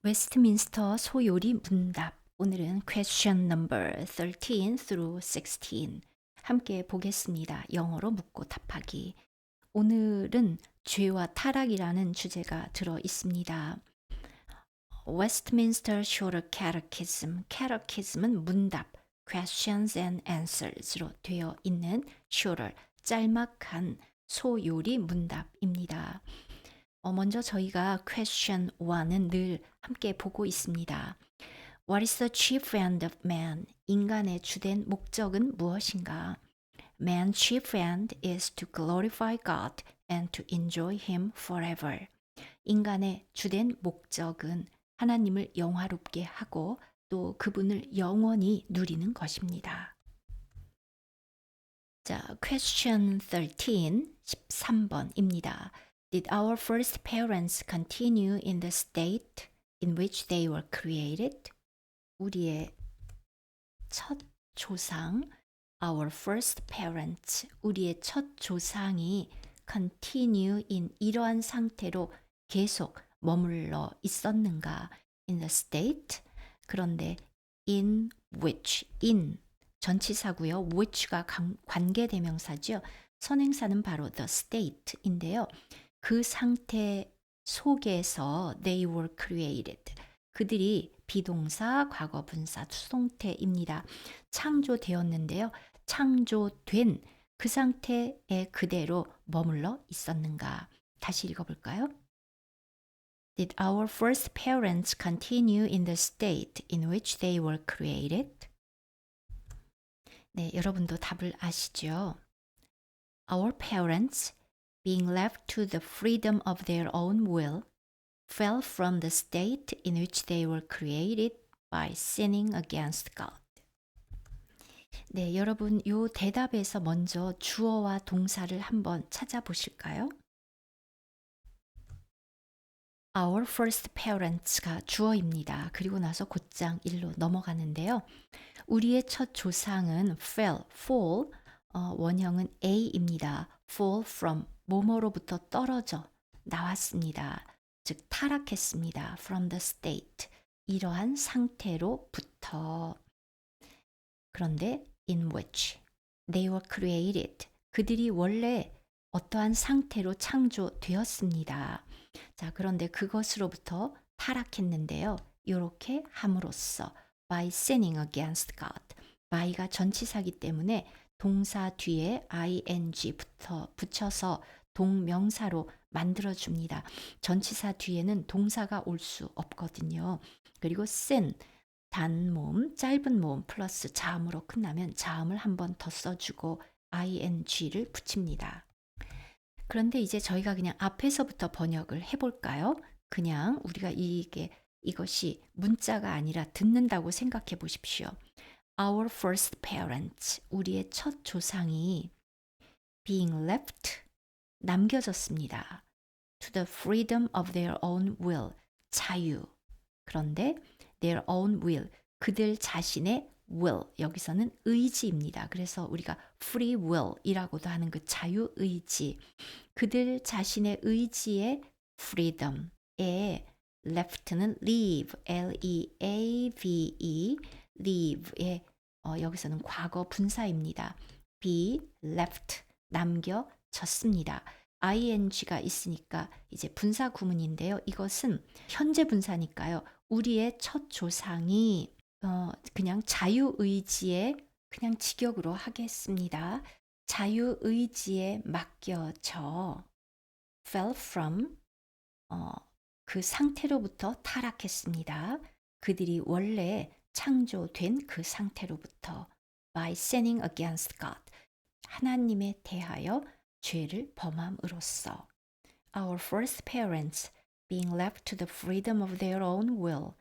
웨스트민스터 소요리 문답. 오늘은 question number 13 through 16 함께 보겠습니다. 영어로 묻고 답하기. 오늘은 죄와 타락이라는 주제가 들어 있습니다. Westminster Shorter Catechism, Catechism은 문답, questions and answers로 되어 있는 shorter, 짤막한 소요리 문답입니다. 먼저 저희가 question 1은 늘 함께 보고 있습니다. What is the chief end of man? 인간의 주된 목적은 무엇인가? Man's chief end is to glorify God and to enjoy Him forever. 인간의 주된 목적은 하나님을 영화롭게 하고 또 그분을 영원히 누리는 것입니다. 자, question 13, 13번입니다. Did our first parents continue in the state in which they were created? 우리의 첫 조상, our first parents, 우리의 첫 조상이 continue in 이러한 상태로 계속 머물러 있었는가? In the state, 그런데 in which, in 전치사고요. which가 관계대명사죠. 선행사는 바로 the state인데요. 그 상태 속에서 they were created. 그들이 비동사, 과거분사, 수동태입니다. 창조되었는데요. 창조된 그 상태에 그대로 머물러 있었는가? 다시 읽어볼까요? Did our first parents continue in the state in which they were created? 네, 여러분도 답을 아시죠? Our parents, being left to the freedom of their own will, fell from the state in which they were created by sinning against God. 네, 여러분 요 대답에서 먼저 주어와 동사를 한번 찾아보실까요? Our first parents가 주어입니다. 그리고 나서 곧장 1로 넘어가는데요. 우리의 첫 조상은 fall, 원형은 A입니다. fall from, 뭐뭐로부터 떨어져 나왔습니다. 즉 타락했습니다. from the state, 이러한 상태로부터. 그런데 in which they were created, 그들이 원래 어떠한 상태로 창조되었습니다. 자, 그런데 그것으로부터 타락했는데요. 이렇게 함으로써 by sinning against God. by가 전치사기 때문에 동사 뒤에 붙여서 동명사로 만들어줍니다. 전치사 뒤에는 동사가 올 수 없거든요. 그리고 sin, 단모음, 짧은 모음 플러스 자음으로 끝나면 자음을 한 번 더 써주고 ing를 붙입니다. 그런데 이제 저희가 그냥 앞에서부터 번역을 해볼까요? 그냥 우리가 이것이 문자가 아니라 듣는다고 생각해 보십시오. Our first parents, 우리의 첫 조상이 being left, 남겨졌습니다. To the freedom of their own will, 자유. 그런데 their own will, 그들 자신의 will, 여기서는 의지입니다. 그래서 우리가 free will이라고도 하는 그 자유의지, 그들 자신의 의지의 freedom에 left는 leave, L-E-A-V-E, leave의 여기서는 과거 분사입니다. be left, 남겨졌습니다. ing가 있으니까 이제 분사 구문인데요. 이것은 현재 분사니까요. 우리의 첫 조상이 그냥 자유의지에 그냥 직역으로 하겠습니다. 자유의지에 맡겨져 fell from 그 상태로부터 타락했습니다. 그들이 원래 창조된 그 상태로부터 by sinning against God, 하나님에 대하여 죄를 범함으로써. Our first parents, being left to the freedom of their own will,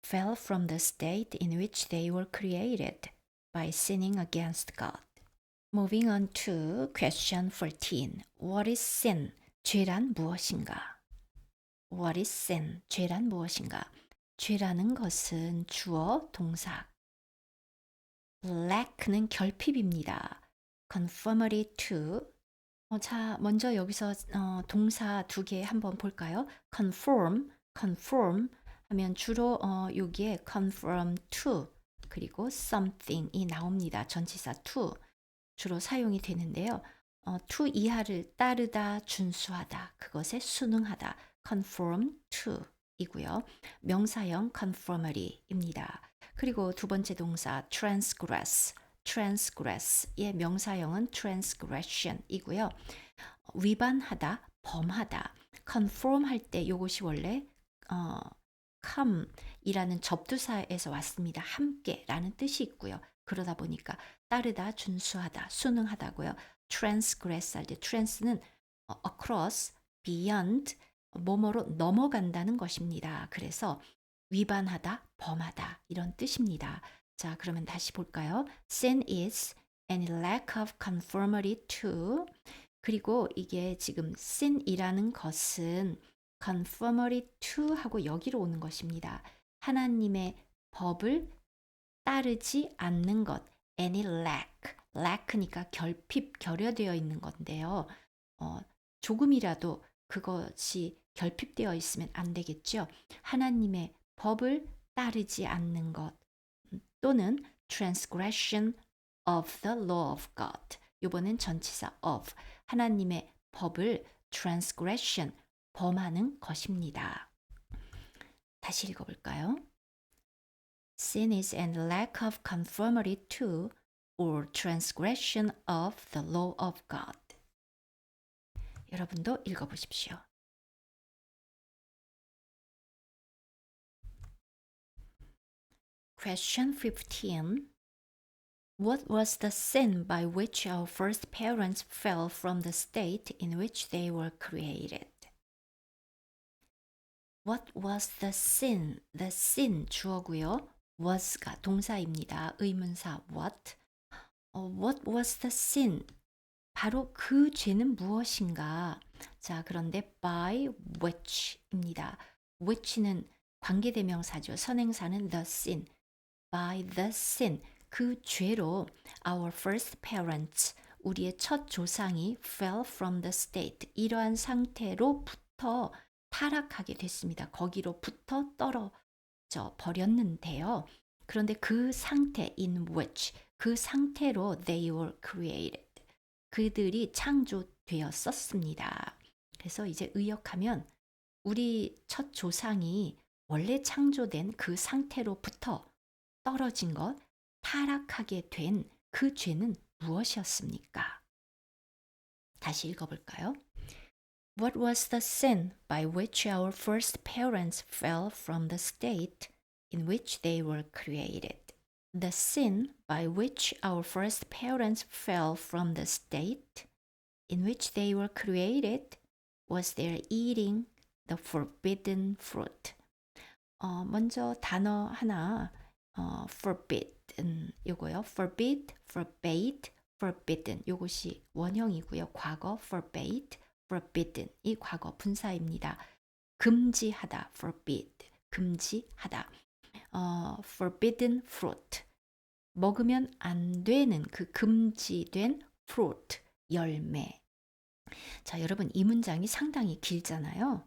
fell from the state in which they were created by sinning against God. Moving on to question 14. What is sin? 죄란 무엇인가? What is sin? 죄란 무엇인가? 죄라는 것은 주어, 동사. lack는 결핍입니다. conformity to. 자, 먼저 여기서 동사 두 개 한번 볼까요? conform 하면 주로 여기에 conform to 그리고 something이 나옵니다. 전치사 to 주로 사용이 되는데요. to 이하를 따르다, 준수하다, 그것에 순응하다, conform to 이고요. 명사형 conformity입니다. 그리고 두 번째 동사 transgress, transgress의 명사형은 transgression이고요. 위반하다, 범하다, conform 할 때 이것이 원래 come이라는 접두사에서 왔습니다. 함께라는 뜻이 있고요. 그러다 보니까 따르다, 준수하다, 순응하다고요. transgress 할 때 trans는 across, beyond, 뭐뭐로 넘어간다는 것입니다. 그래서 위반하다, 범하다 이런 뜻입니다. 자, 그러면 다시 볼까요? Sin is any lack of conformity to 그리고 이게 지금 sin이라는 것은 conformity to 하고 여기로 오는 것입니다. 하나님의 법을 따르지 않는 것. any lack니까 결핍, 결여되어 있는 건데요. 조금이라도 그것이 결핍되어 있으면 안 되겠죠. 하나님의 법을 따르지 않는 것 또는 transgression of the law of God. 이번엔 전치사 of 하나님의 법을 transgression 범하는 것입니다. 다시 읽어볼까요? Sin is an lack of conformity to or transgression of the law of God. 여러분도 읽어보십시오. Question 15. What was the sin by which our first parents fell from the state in which they were created? What was the sin? The sin 주어고요. was가 동사입니다. 의문사 what. What was the sin? 바로 그 죄는 무엇인가? 자, 그런데 by which입니다. which는 관계대명사죠. 선행사는 the sin. by the sin. 그 죄로 our first parents, 우리의 첫 조상이 fell from the state. 이러한 상태로부터 타락하게 됐습니다. 거기로부터 떨어져 버렸는데요. 그런데 그 상태 in which 그 상태로 they were created. 그들이 창조되었었습니다. 그래서 이제 의역하면 우리 첫 조상이 원래 창조된 그 상태로부터 떨어진 것, 타락하게 된 그 죄는 무엇이었습니까? 다시 읽어볼까요? What was the sin by which our first parents fell from the state in which they were created? The sin by which our first parents fell from the state in which they were created was their eating the forbidden fruit. 먼저 단어 하나, forbidden 요거요. forbid, forbade, forbidden 요것이 원형이고요. 과거 forbade, forbidden 이 과거 분사입니다. 금지하다, forbid, 금지하다. forbidden fruit 먹으면 안 되는 그 금지된 fruit 열매. 자, 여러분 이 문장이 상당히 길잖아요.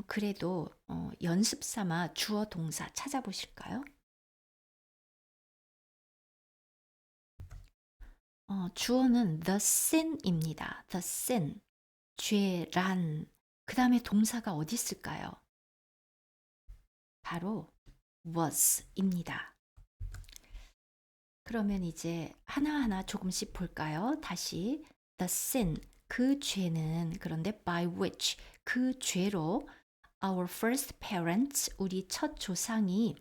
그래도 연습 삼아 주어 동사 찾아보실까요? 주어는 the sin입니다. the sin, 죄란. 그 다음에 동사가 어디 있을까요? 바로 was입니다. 그러면 이제 하나하나 조금씩 볼까요? 다시 the sin, 그 죄는 그런데 by which, 그 죄로 our first parents, 우리 첫 조상이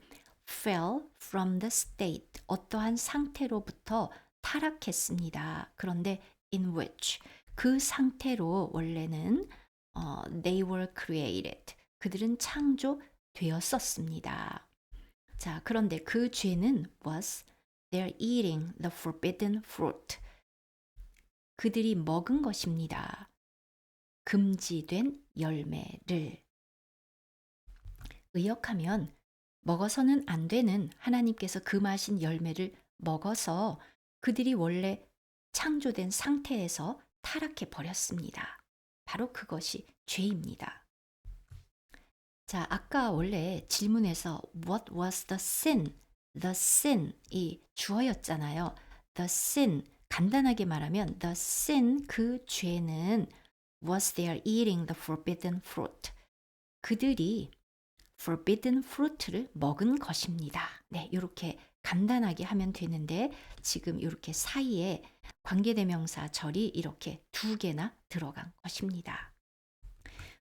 fell from the state, 어떠한 상태로부터 타락했습니다. 그런데 in which, 그 상태로 원래는 they were created, 그들은 창조되었었습니다. 자, 그런데 그 죄는 was they're eating the forbidden fruit. 그들이 먹은 것입니다. 금지된 열매를. 의역하면 먹어서는 안 되는 하나님께서 금하신 열매를 먹어서 그들이 원래 창조된 상태에서 타락해 버렸습니다. 바로 그것이 죄입니다. 자, 아까 원래 질문에서 What was the sin? The sin이 주어였잖아요. The sin, 간단하게 말하면 the sin, 그 죄는 was their eating the forbidden fruit. 그들이 forbidden fruit를 먹은 것입니다. 네, 이렇게 간단하게 하면 되는데 지금 이렇게 사이에 관계대명사 절이 이렇게 두 개나 들어간 것입니다.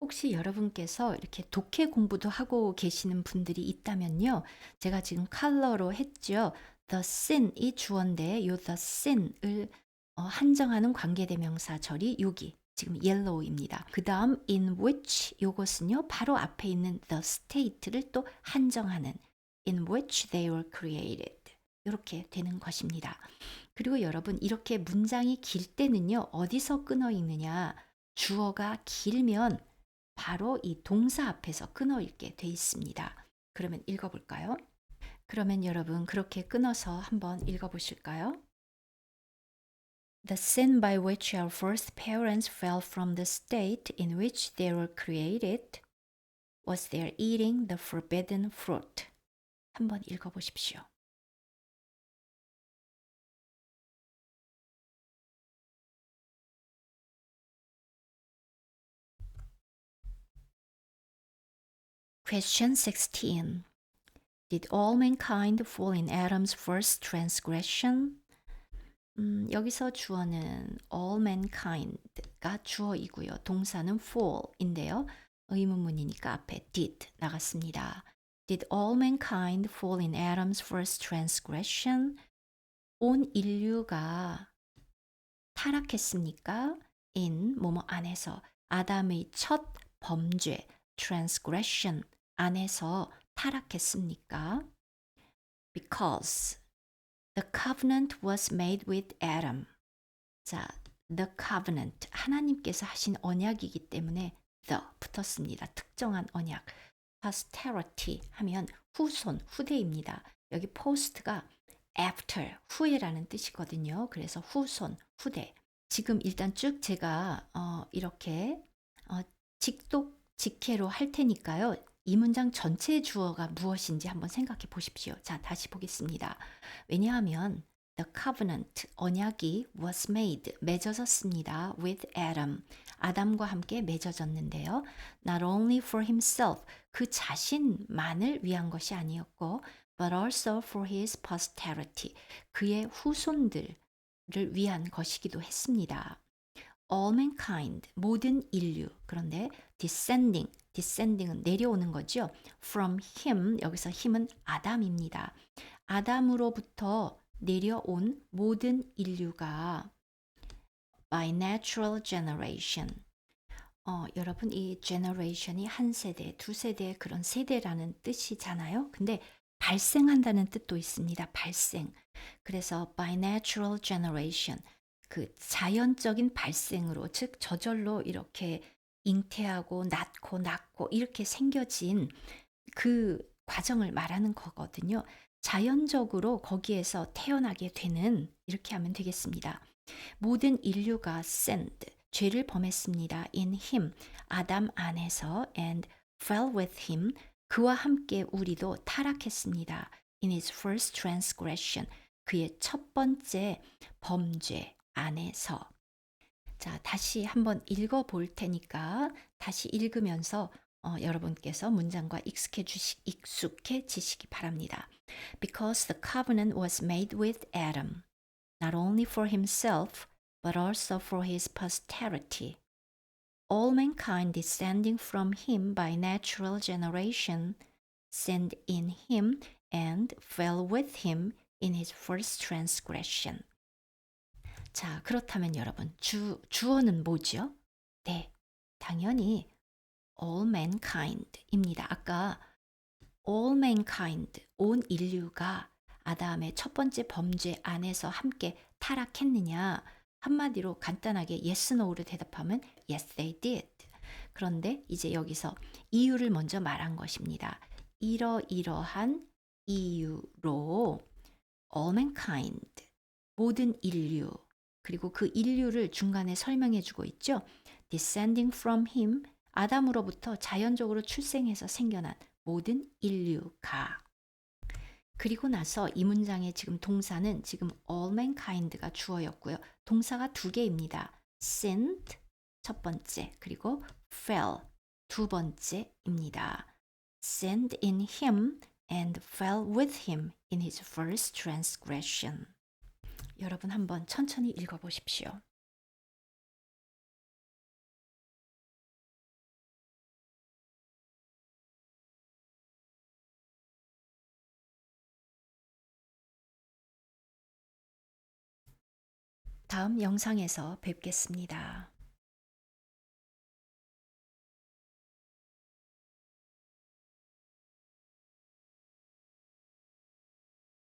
혹시 여러분께서 이렇게 독해 공부도 하고 계시는 분들이 있다면요. 제가 지금 컬러로 했죠. The sin이 주어인데 요 the sin을 한정하는 관계대명사 절이 여기 지금 yellow입니다. 그 다음 in which 요것은요. 바로 앞에 있는 the state를 또 한정하는 in which they were created 이렇게 되는 것입니다. 그리고 여러분 이렇게 문장이 길 때는요. 어디서 끊어 읽느냐. 주어가 길면 바로 이 동사 앞에서 끊어 읽게 돼 있습니다. 그러면 읽어볼까요? 그러면 여러분 그렇게 끊어서 한번 읽어보실까요? The sin by which our first parents fell from the state in which they were created was their eating the forbidden fruit. 한번 읽어보십시오. Question 16. Did all mankind fall in Adam's first transgression? 여기서 주어는 all mankind가 주어이고요. 동사는 fall인데요. 의문문이니까 앞에 did 나갔습니다. Did all mankind fall in Adam's first transgression? 온 인류가 타락했습니까? in 뭐뭐 안에서 아담의 첫 범죄 transgression 안에서 타락했습니까? Because the covenant was made with Adam. 자, the covenant 하나님께서 하신 언약이기 때문에 the 붙었습니다. 특정한 언약. posterity 하면 후손, 후대입니다. 여기 post가 after, 후에라는 뜻이거든요. 그래서 후손, 후대. 지금 일단 쭉 제가 이렇게 직독, 직해로 할 테니까요. 이 문장 전체의 주어가 무엇인지 한번 생각해 보십시오. 자, 다시 보겠습니다. 왜냐하면 the covenant, 언약이 was made, 맺어졌습니다. with Adam, 아담과 함께 맺어졌는데요. Not only for himself, 그 자신만을 위한 것이 아니었고 but also for his posterity, 그의 후손들을 위한 것이기도 했습니다. All mankind, 모든 인류. 그런데 descending은 내려오는 거죠. From him, 여기서 힘은 아담입니다. 아담으로부터 내려온 모든 인류가 by natural generation. 여러분 이 generation이 한 세대, 두 세대 그런 세대라는 뜻이잖아요. 근데 발생한다는 뜻도 있습니다. 발생. 그래서 by natural generation. 그 자연적인 발생으로 즉 저절로 이렇게 잉태하고 낳고 이렇게 생겨진 그 과정을 말하는 거거든요. 자연적으로 거기에서 태어나게 되는 이렇게 하면 되겠습니다. 모든 인류가 sinned, 죄를 범했습니다. in him, 아담 안에서 and fell with him, 그와 함께 우리도 타락했습니다. in his first transgression, 그의 첫 번째 범죄 안에서. 자, 다시 한번 읽어 볼 테니까 다시 읽으면서 여러분께서 문장과 익숙해지시기 바랍니다. Because the covenant was made with Adam, not only for himself, but also for his posterity. All mankind descending from him by natural generation sinned in him and fell with him in his first transgression. 자, 그렇다면 여러분, 주어는 뭐죠? 네, 당연히 all mankind입니다. 아까 all mankind, 온 인류가 아담의 첫 번째 범죄 안에서 함께 타락했느냐? 한마디로 간단하게 yes, no로 대답하면 yes, they did. 그런데 이제 여기서 이유를 먼저 말한 것입니다. 이러이러한 이유로 all mankind, 모든 인류, 그리고 그 인류를 중간에 설명해 주고 있죠. descending from him, 아담으로부터 자연적으로 출생해서 생겨난 모든 인류가. 그리고 나서 이 문장의 지금 동사는 지금 all mankind가 주어였고요. 동사가 두 개입니다. sinned 첫 번째, 그리고 fell 두 번째입니다. sinned in him and fell with him in his first transgression. 여러분 한번 천천히 읽어보십시오. 다음 영상에서 뵙겠습니다.